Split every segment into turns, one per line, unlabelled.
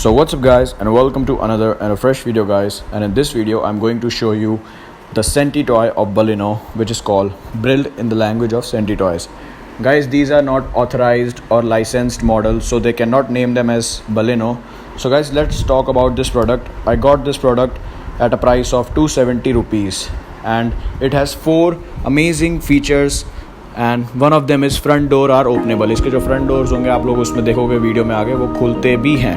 So what's up guys, and welcome to another and a fresh video guys. And in this video I'm going to show you the Centy toy of Baleno, which is called Built in the language of Centy toys. Guys, these are not authorized or licensed models, so they cannot name them as Baleno. So guys, let's talk about this product. I got this product at a price of 270 rupees and it has 4 amazing features and one of them is front door are openable. इसके जो front doors होंगे आप लोग उसमें देखोगे video में आगे, वो खुलते भी हैं.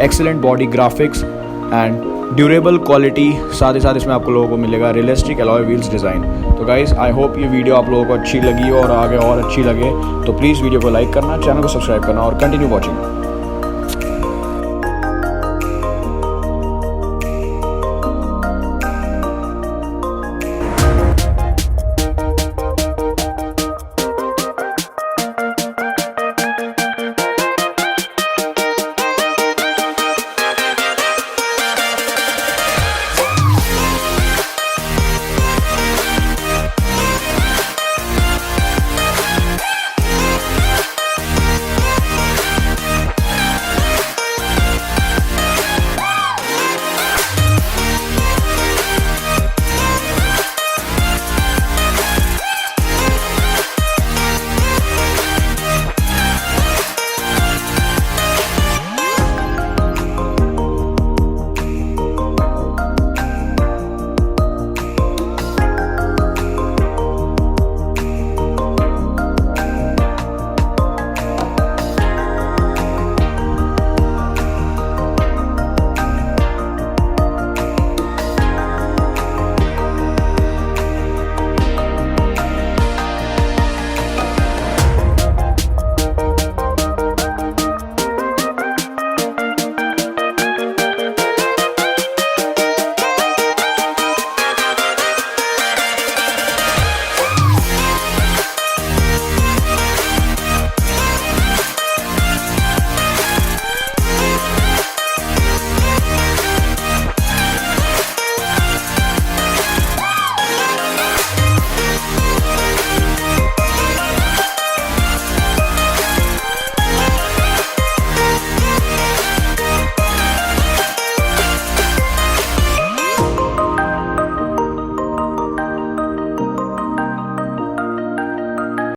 Excellent body graphics and durable quality, साथ ही साथ इसमें आप लोगों को मिलेगा रियलिस्टिक अलॉय व्हील्स डिज़ाइन. तो गाइज़ आई होप ये वीडियो आप लोगों को अच्छी लगी हो और आगे और अच्छी लगे तो प्लीज़ वीडियो को लाइक करना, चैनल को सब्सक्राइब करना और कंटिन्यू वॉचिंग.